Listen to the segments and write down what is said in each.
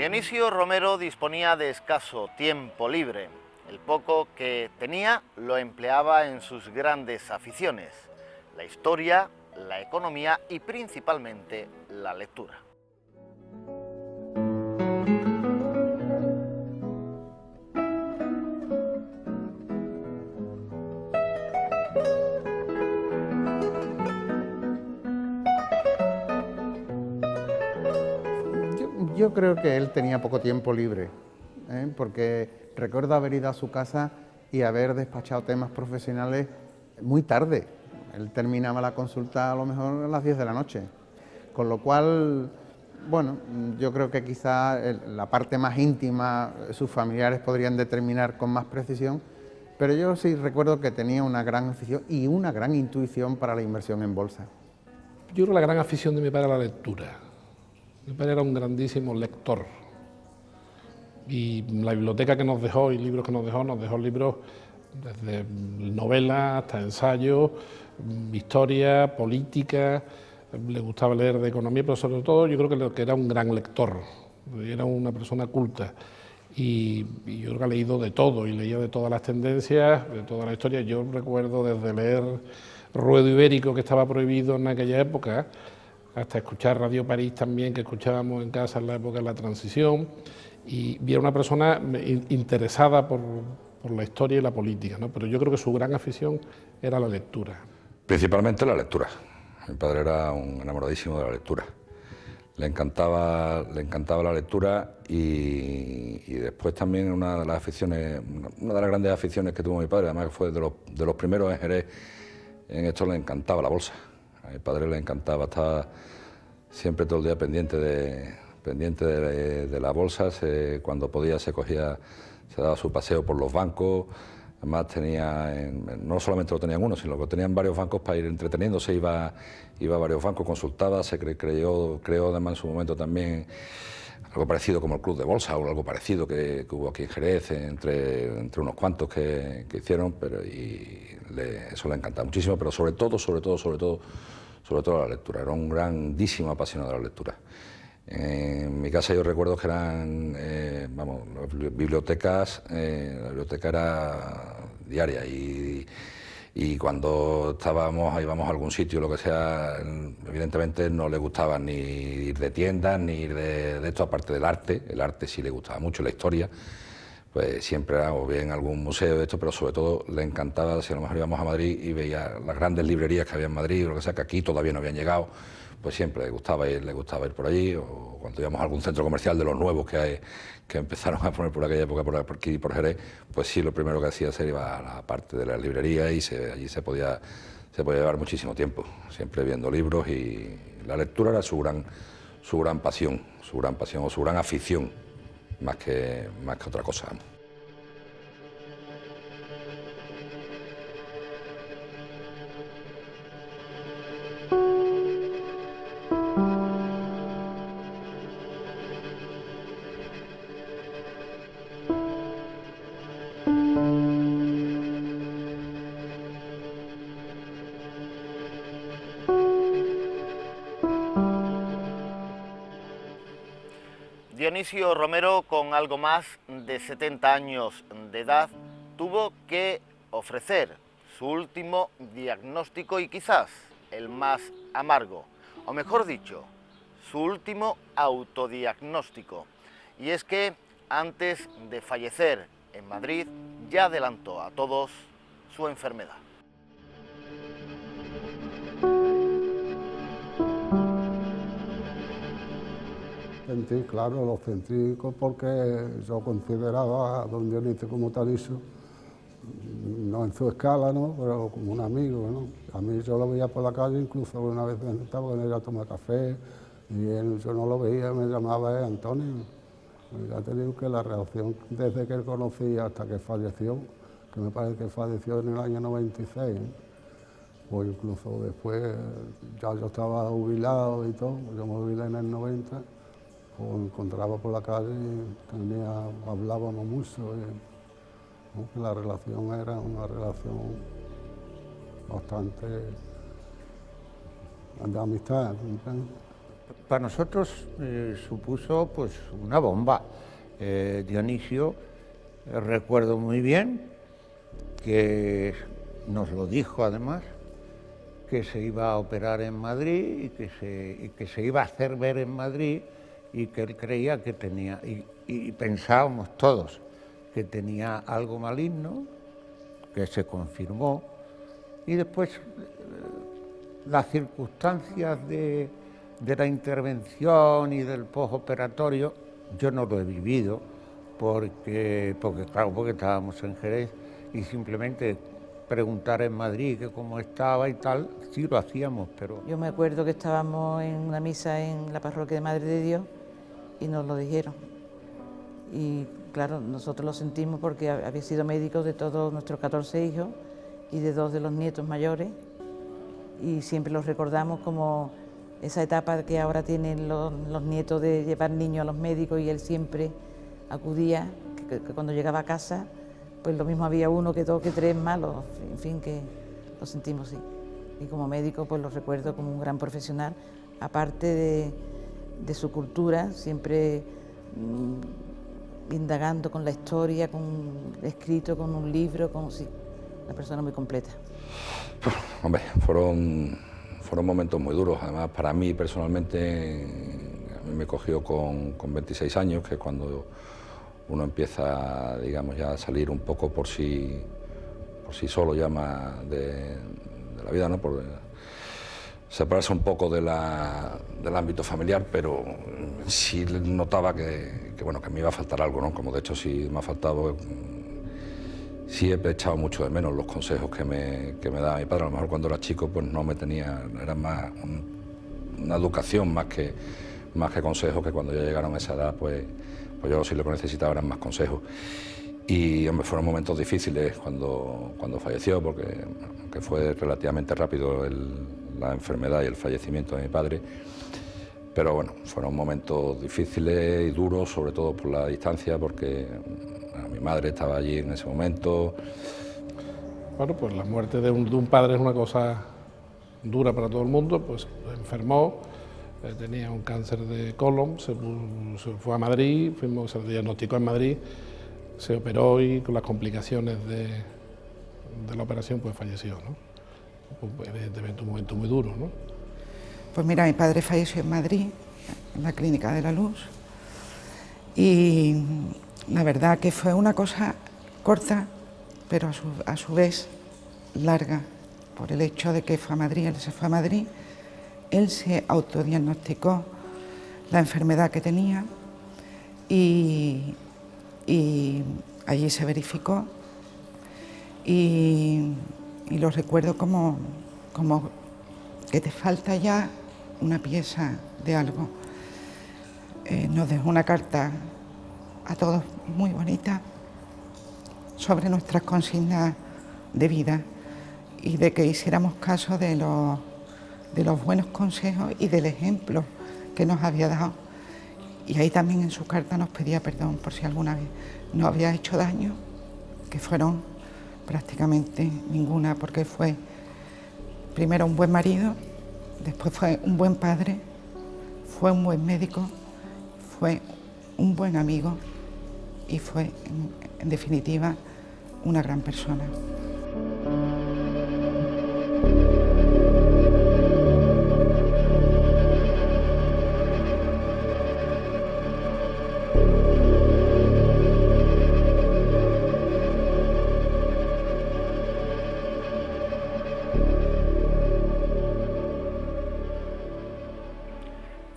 Dionisio Romero disponía de escaso tiempo libre. El poco que tenía lo empleaba en sus grandes aficiones: la historia, la economía y principalmente la lectura. Yo creo que él tenía poco tiempo libre, porque recuerdo haber ido a su casa y haber despachado temas profesionales muy tarde. Él terminaba la consulta a lo mejor a las 10 de la noche, con lo cual, bueno, yo creo que quizá la parte más íntima sus familiares podrían determinar con más precisión, pero yo sí recuerdo que tenía una gran afición y una gran intuición para la inversión en bolsa. Yo creo que la gran afición de mi padre era la lectura. Mi padre era un grandísimo lector y la biblioteca que nos dejó y libros que nos dejó libros desde novelas hasta ensayos, historia, política. Le gustaba leer de economía, pero sobre todo yo creo que era un gran lector, era una persona culta y yo creo que ha leído de todo y leía de todas las tendencias, de toda la historia. Yo recuerdo desde leer Ruedo Ibérico, que estaba prohibido en aquella época, hasta escuchar Radio París también, que escuchábamos en casa en la época de la transición, y era una persona interesada por la historia y la política, ¿no? Pero yo creo que su gran afición era la lectura. Principalmente la lectura. Mi padre era un enamoradísimo de la lectura. Le encantaba la lectura y después también una de las grandes aficiones que tuvo mi padre, además que fue de los primeros en Jerez, en esto le encantaba la bolsa. A mi padre le encantaba, estaba siempre todo el día pendiente de las bolsas, cuando podía se daba su paseo por los bancos. Además no solamente lo tenían uno, sino que tenían varios bancos para ir entreteniéndose, iba a varios bancos, consultaba, creó además en su momento también algo parecido como el Club de Bolsa o algo parecido que hubo aquí en Jerez, entre unos cuantos que hicieron, eso le encantaba muchísimo, pero sobre todo la lectura. Era un grandísimo apasionado de la lectura. En mi casa yo recuerdo que eran, bibliotecas, la biblioteca era diaria y cuando íbamos a algún sitio, lo que sea, evidentemente no le gustaba ni ir de tiendas, ni ir de esto, aparte del arte. El arte sí le gustaba mucho, la historia, pues siempre era o bien algún museo de esto, pero sobre todo le encantaba, si a lo mejor íbamos a Madrid y veía las grandes librerías que había en Madrid, o lo que sea, que aquí todavía no habían llegado, pues siempre le gustaba ir por allí, o cuando íbamos a algún centro comercial de los nuevos que empezaron a poner por aquella época por aquí, por Jerez, pues sí, lo primero que hacía era ir a la parte de la librería y allí se podía llevar muchísimo tiempo, siempre viendo libros, y la lectura era su gran pasión o su gran afición, más que otra cosa. Dionisio Romero, con algo más de 70 años de edad, tuvo que ofrecer su último diagnóstico y quizás el más amargo, o mejor dicho, su último autodiagnóstico. Y es que antes de fallecer en Madrid ya adelantó a todos su enfermedad. Claro, lo sentí porque yo consideraba a don Dionisio como Taliso, no en su escala, ¿no?, pero como un amigo, ¿no? A mí yo lo veía por la calle, incluso una vez estaba con él a tomar café, y él, yo no lo veía, me llamaba Antonio. Ya te digo que la relación desde que él conocía hasta que falleció, que me parece que falleció en el año 96, pues incluso después ya yo estaba jubilado y todo, yo me jubilé en el 90, pues encontraba por la calle y hablábamos mucho, ¿no? La relación era una relación bastante de amistad, ¿entiendes? para nosotros supuso pues una bomba. Dionisio, recuerdo muy bien que nos lo dijo además, que se iba a operar en Madrid y que se iba a hacer ver en Madrid, y que él creía que tenía, y pensábamos todos que tenía algo maligno, que se confirmó, y después las circunstancias de la intervención y del postoperatorio yo no lo he vivido, porque estábamos en Jerez, y simplemente preguntar en Madrid que cómo estaba y tal, sí lo hacíamos, pero... Yo me acuerdo que estábamos en una misa en la parroquia de Madre de Dios y nos lo dijeron. Y claro, nosotros lo sentimos porque había sido médico de todos nuestros 14 hijos y de 2 de los nietos mayores, y siempre los recordamos como esa etapa que ahora tienen los nietos de llevar niños a los médicos, y él siempre acudía, que cuando llegaba a casa, pues lo mismo había 1 que 2 que 3 malos, en fin, que lo sentimos, sí. Y como médico pues lo recuerdo como un gran profesional, aparte de su cultura, siempre indagando con la historia, con escrito, con un libro, sí, una persona muy completa. Hombre, fueron momentos muy duros. Además, para mí personalmente, a mí me cogió con 26 años, que es cuando uno empieza, digamos, ya a salir un poco por sí solo ya más de la vida, ¿no? Por separarse un poco del ámbito familiar, pero sí notaba que me iba a faltar algo, ¿no? Como de hecho sí me ha faltado. Sí he echado mucho de menos los consejos que me daba mi padre. A lo mejor cuando era chico pues no me tenía, era más una educación más que consejos, que cuando ya llegaron a esa edad pues yo sí lo que necesitaba eran más consejos. Y hombre, fueron momentos difíciles cuando falleció, porque aunque fue relativamente rápido la enfermedad y el fallecimiento de mi padre, pero bueno, fueron momentos difíciles y duros, sobre todo por la distancia, porque mi madre estaba allí en ese momento. Bueno, pues la muerte de un padre es una cosa dura para todo el mundo. Pues enfermó, tenía un cáncer de colon, se fue a Madrid, se le diagnosticó en Madrid, se operó y con las complicaciones de la operación pues falleció, ¿no? Pues, evidentemente un momento muy duro, ¿no? Pues mira, mi padre falleció en Madrid, en la Clínica de la Luz, y la verdad que fue una cosa corta, pero a su vez larga, por el hecho de que fue a Madrid. Él se fue a Madrid, él se autodiagnosticó la enfermedad que tenía y allí se verificó, y lo recuerdo como que te falta ya una pieza de algo. Nos dejó una carta a todos muy bonita sobre nuestras consignas de vida y de que hiciéramos caso de los buenos consejos y del ejemplo que nos había dado. Y ahí también en su carta nos pedía perdón por si alguna vez nos había hecho daño, que fueron prácticamente ninguna, porque fue primero un buen marido, después fue un buen padre, fue un buen médico, fue un buen amigo y fue, en definitiva, una gran persona.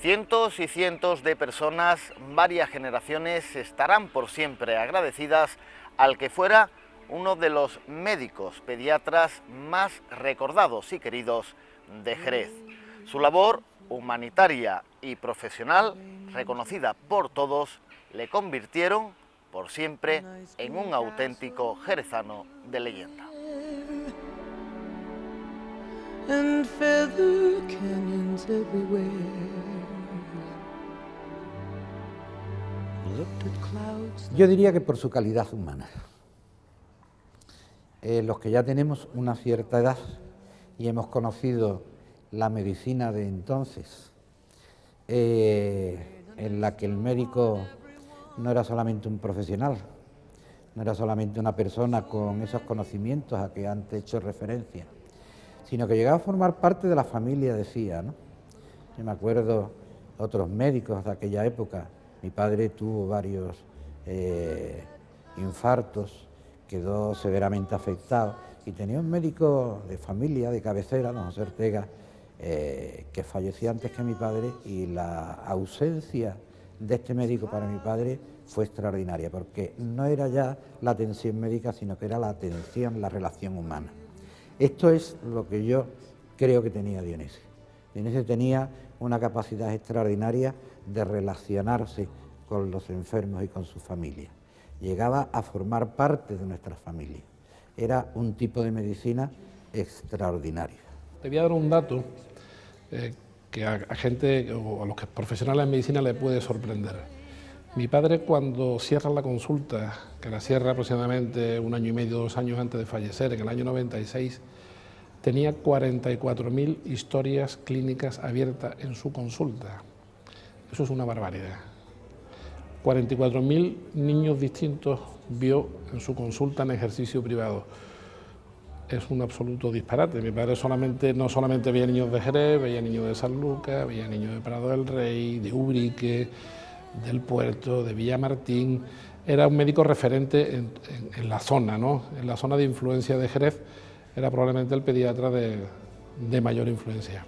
Cientos y cientos de personas, varias generaciones, estarán por siempre agradecidas al que fuera uno de los médicos pediatras más recordados y queridos de Jerez. Su labor humanitaria y profesional, reconocida por todos, le convirtieron por siempre en un auténtico jerezano de leyenda. Yo diría que por su calidad humana. Los que ya tenemos una cierta edad y hemos conocido la medicina de entonces, en la que el médico no era solamente un profesional, no era solamente una persona con esos conocimientos a que antes he hecho referencia, sino que llegaba a formar parte de la familia, decía, ¿no? Yo me acuerdo de otros médicos de aquella época. Mi padre tuvo varios infartos, quedó severamente afectado y tenía un médico de familia, de cabecera, don José Ortega, que falleció antes que mi padre, y la ausencia de este médico para mi padre fue extraordinaria, porque no era ya la atención médica, sino que era la atención, la relación humana. Esto es lo que yo creo que tenía Dionisio. Dionisio tenía una capacidad extraordinaria de relacionarse con los enfermos y con su familia. Llegaba a formar parte de nuestra familia. Era un tipo de medicina extraordinario. Te voy a dar un dato que a gente o a los que profesionales en medicina le puede sorprender. Mi padre, cuando cierra la consulta, que la cierra aproximadamente 1 año y medio, 2 años antes de fallecer, en el año 96, tenía 44.000 historias clínicas abiertas en su consulta. Eso es una barbaridad. 44.000 niños distintos vio en su consulta en ejercicio privado. Es un absoluto disparate. Mi padre no solamente veía niños de Jerez, veía niños de San Lucas, veía niños de Prado del Rey, de Ubrique, del Puerto, de Villamartín. Era un médico referente en la zona, ¿no? En la zona de influencia de Jerez era probablemente el pediatra de mayor influencia.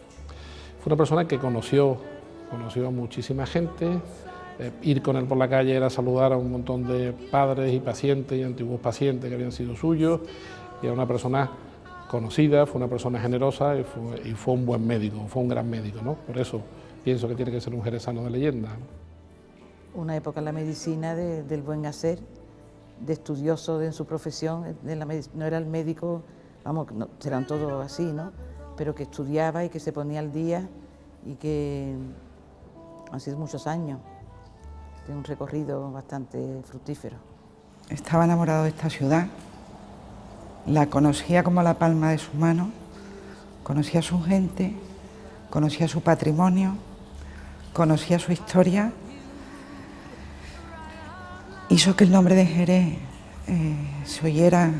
Fue una persona que conoció a muchísima gente. Ir con él por la calle era saludar a un montón de padres y pacientes y antiguos pacientes que habían sido suyos. Y era una persona conocida, fue una persona generosa y fue un buen médico, fue un gran médico, ¿no? Por eso pienso que tiene que ser un jerezano de leyenda, ¿no? Una época en la medicina del buen hacer, de estudioso en su profesión, no era el médico, vamos, no, serán todos así, ¿no? Pero que estudiaba y que se ponía al día y que han sido muchos años, de un recorrido bastante fructífero. Estaba enamorado de esta ciudad, la conocía como la palma de su mano, conocía a su gente, conocía su patrimonio, conocía su historia. Hizo que el nombre de Jerez se oyera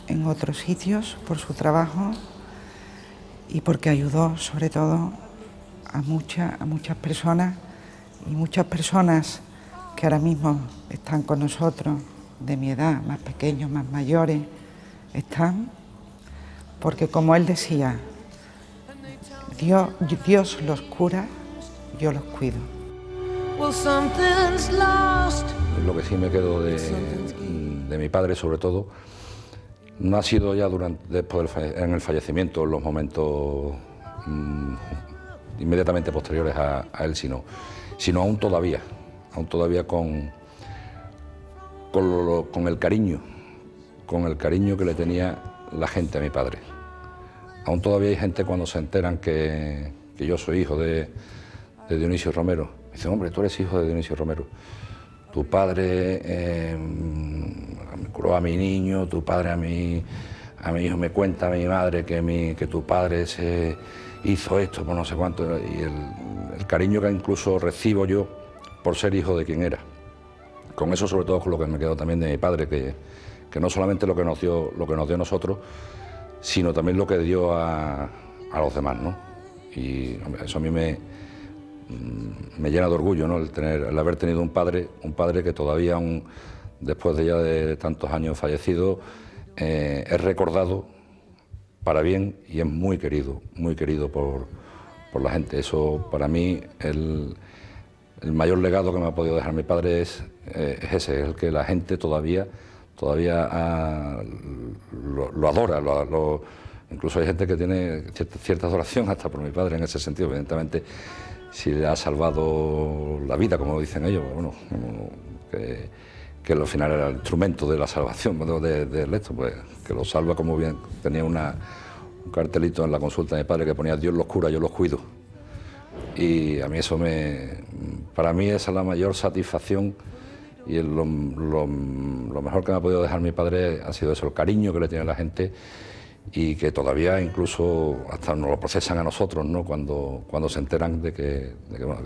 en otros sitios por su trabajo y porque ayudó sobre todo a muchas personas, y muchas personas que ahora mismo están con nosotros, de mi edad, más pequeños, más mayores, están porque, como él decía, Dios los cura, yo los cuido. Lo que sí me quedo de mi padre, sobre todo, no ha sido ya en el fallecimiento, en los momentos inmediatamente posteriores a él, sino aún todavía con el cariño que le tenía la gente a mi padre. Aún todavía hay gente, cuando se enteran que yo soy hijo de Dionisio Romero, me dicen: hombre, tú eres hijo de Dionisio Romero. Tu padre curó a mi niño, tu padre a mi hijo. Me cuenta mi madre que tu padre se hizo esto por no sé cuánto, y el cariño que incluso recibo yo por ser hijo de quien era. Con eso, sobre todo, con lo que me quedo también de mi padre, que no solamente lo que nos dio a nosotros, sino también lo que dio a los demás, ¿no? Y eso a mí me llena de orgullo, ¿no? El haber tenido un padre que todavía, aún después de tantos años fallecido, es recordado para bien y es muy querido por la gente. Eso, para mí, el mayor legado que me ha podido dejar mi padre es ese, es el que la gente todavía lo adora. Incluso hay gente que tiene cierta adoración hasta por mi padre en ese sentido. Evidentemente, si le ha salvado la vida, como dicen ellos, bueno, que al final era el instrumento de la salvación de esto, pues que lo salva, como bien tenía un cartelito en la consulta de mi padre que ponía: Dios los cura, yo los cuido. Y a mí eso para mí esa es la mayor satisfacción, y lo mejor que me ha podido dejar mi padre ha sido eso, el cariño que le tiene la gente y que todavía incluso hasta nos lo procesan a nosotros, ¿no? Cuando se enteran de que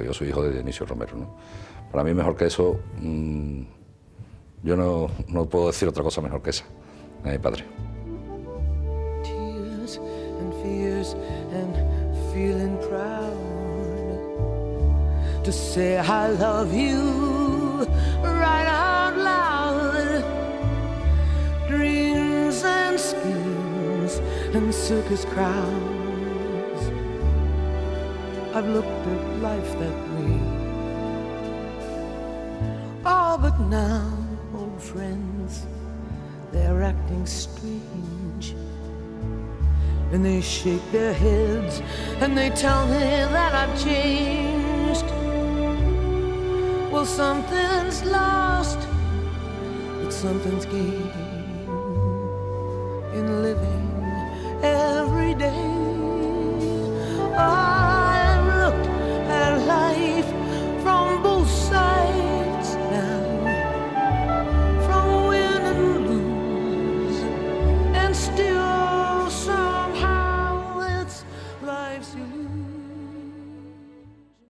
yo soy hijo de Dionisio Romero, ¿no? Para mí mejor que eso, yo no puedo decir otra cosa mejor que esa, de mi padre. Tears and fears and feeling proud to say I love you right out loud. Dreams and schemes and circus crowds, I've looked at life that way. Oh, but now, old friends, they're acting strange, and they shake their heads and they tell me that I've changed. Well, something's lost, but something's gained in living